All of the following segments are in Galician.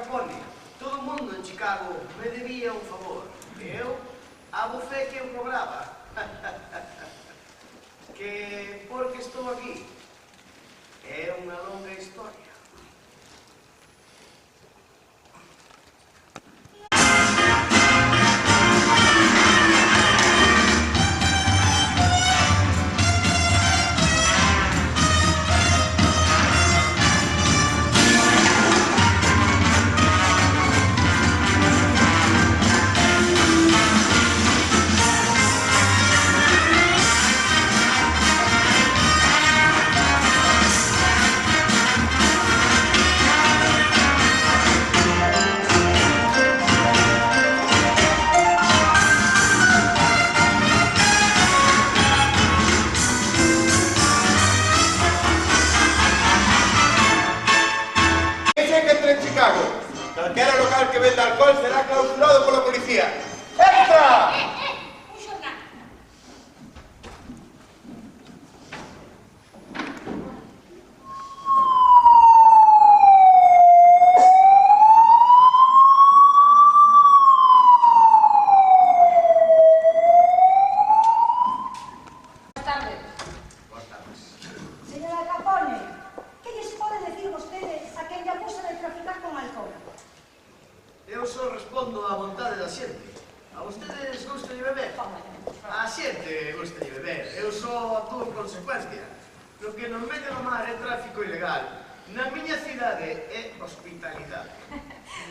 Capone, todo o mundo en Chicago me debía un favor. Eu, a bufé que eu cobraba. Que porque estou aquí é unha longa historia. Calquera local que venda alcohol será clausurado pola policía. ¡Extra! Un xornal. Buenas tardes. Boas tardes. Señora Capone, que lles pode decir vostedes a quen lle acusa de traficar con alcohol? Eu só respondo á vontade da xente. A vostedes gusta de beber? A xente gusta de beber. Eu só actúo en consecuencia. Lo que nos mete no mar é tráfico ilegal. Na miña cidade é hospitalidade.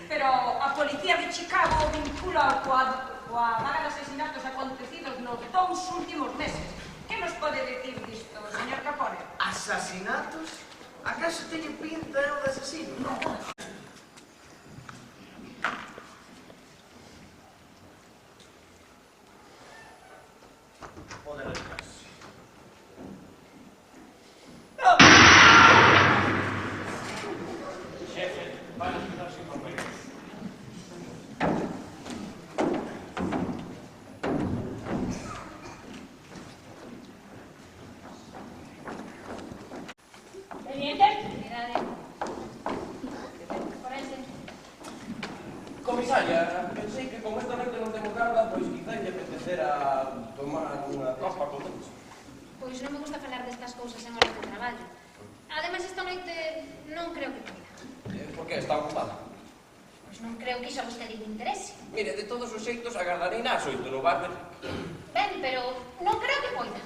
Pero a policía de Chicago vincula coa vaga de asesinatos acontecidos nos 2 últimos meses. Que nos pode decir disto, señor Capone? Asasinatos? Acaso teño pinta eu de asesino? Pode retirarse. Xefe, van a empezar sin papeles. Teniente. Forense. Comisaria, pensei que con esta noite non temos garda, pois quizá lle apetecera tomar unha copa con todos. Pois non me gusta falar destas cousas en horas de traballo. Ademais, esta noite non creo que poida. Por que está ocupada? Pois non creo que iso a vostede lle interese. Mire, de todos os xeitos agardarei nas 8 no bar, pero... Ben, pero non creo que poida.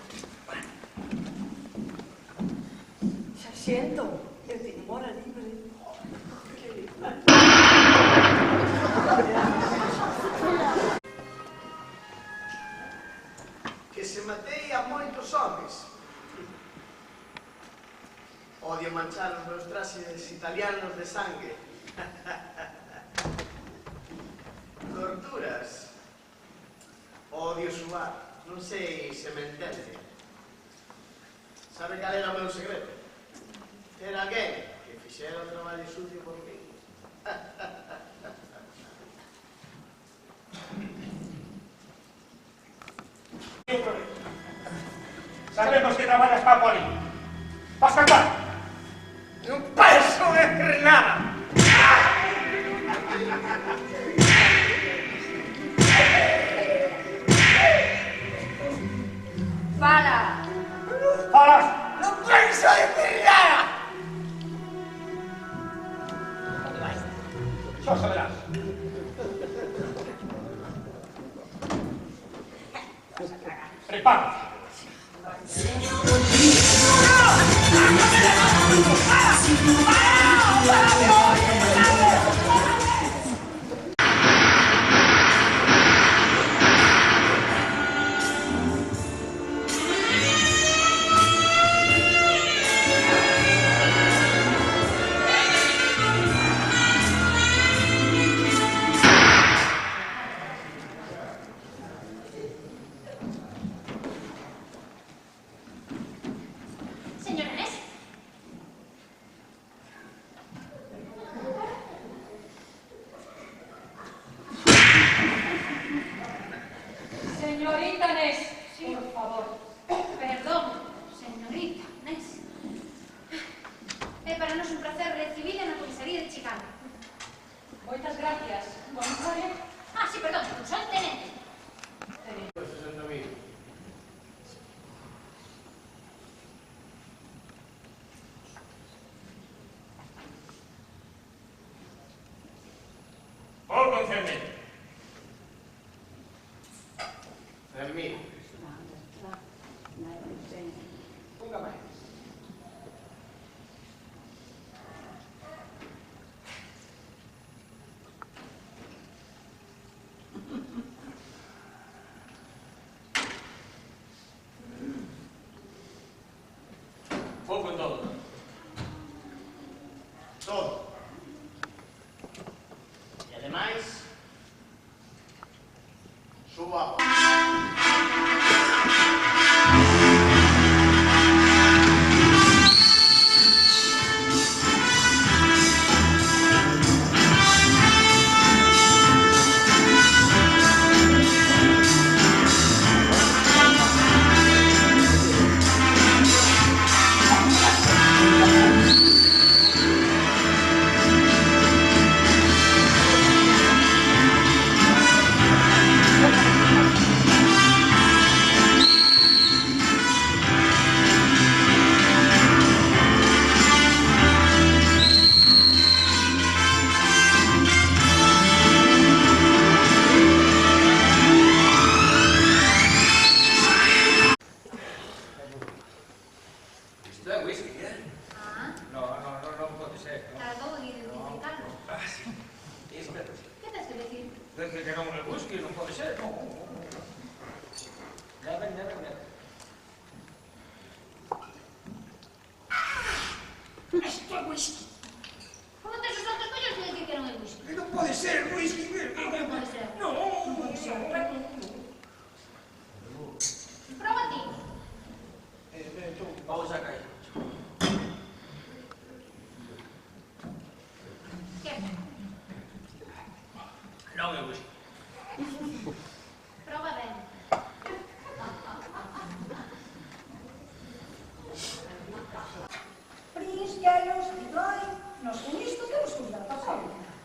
Sargento, eu teño hora libre. Que se matei a moitos homes. Odio manchar os meus traxes italianos de sangue. Torturas. Odio suar. Non sei se me entende. Sabe cal era o meu segredo? Era alguén que fixera o traballo sucio por mí. Sabemos que traballas para a poli. Vas cantar? Non penso de nada. Fala! Falas? Non penso de nada. Xo saberás. Prepárate. Señora Nes. Señorita Nes, por favor. Perdón, señorita Nes. É para nós un placer recibirla na comisaría de Chicago. Moitas gracias. Comisario. Ah, sí, perdón, son tenente. 60.000. Por concerne. 100.000. Ponga máis. Pouco en todo. Todo. E ademais, suba. Isto é whisky, Ah, Non pode ser. tardou en identificarlo. Isto é whisky. Que tens que decir? Que non é whisky, non pode ser. Deben. Isto é whisky. Como tes os outros collos de decir que non é whisky? Que non pode ser whisky. Como non pode ser? Non. Proba ti. Vamos a caer. Que? Non é whisky. Proba ben. Prisquelos, Nicolai, nos con isto que vos cuidar, papá.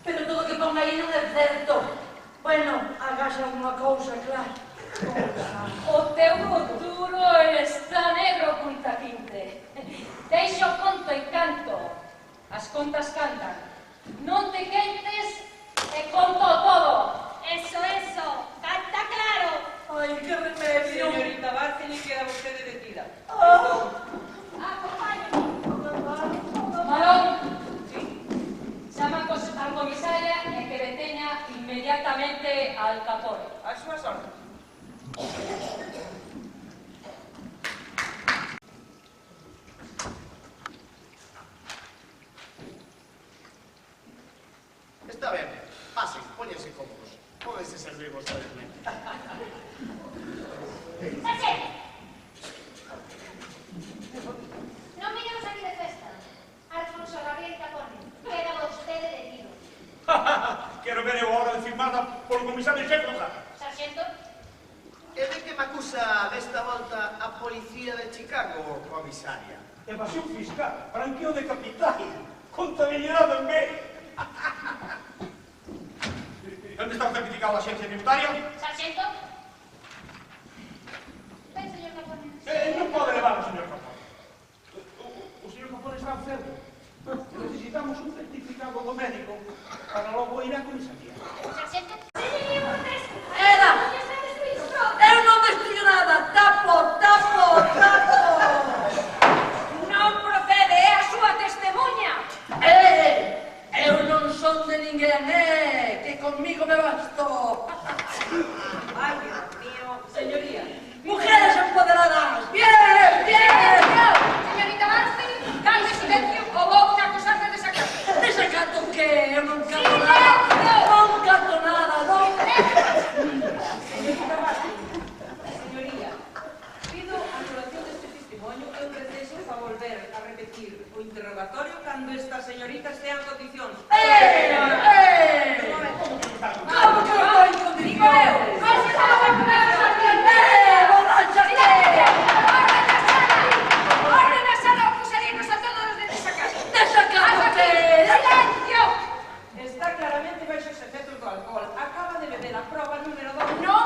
Pero todo o que pon aí non é certo. Bueno, agaxa alguma cousa, claro. O teu futuro está negro, punta quinte. Deixo conto e canto. As contas cantan. Non te quentes e conto todo. Eso, canta claro. Ai, que remedio. Señorita Bárcena, queda vostede detida. Acompáñame. Malón, chama a comisaria e que deteña inmediatamente al Capone. A súas órdenes. Está ben. Pasen, póñense cómodos. Pónganse servir vostedes mesmos. Sargento. Non viñamos aquí de festa. Alfonso Gabriel Capone. Queda vostede detido. Quero ver eu a hora de firmada polo comisario xefe do caso. Sargento, E de que me acusa desta volta a policía de Chicago, comisaria? Evasión fiscal, franqueo de capital, contabilidade en B. Onde está o certificado da xencia tributaria? sargento. Ven, señor Capone. Non pode levar o señor Capone. O señor Capone está enfermo. Necesitamos un certificado do médico para logo ir á comisaría. Sargento. Era! Eu non destruyo nada. Tapo. Non procede, é a súa testemunha. Eu non son de ninguén, que conmigo me basto. Ay, Dios mío. Señoría, Mujeres empoderadas. Bien. Señorita Bárcena, calme silencio ou vou acusarte de sacato. Desacato que eu non canto nada. Non canto nada, non. señorita Bárcena. Señoría, pido a anulación deste testimonio e un receso para volver a repetir o interrogatorio cando esta señorita estea en condicións. Como que eu estou en condiciones? Borráchate! Orden a sala, acusaremos a todos los de desacato. Desacato que... ¡Silencio! Está claramente claramente baixo os efectos do alcohol. Acaba de beber a proba número 2. No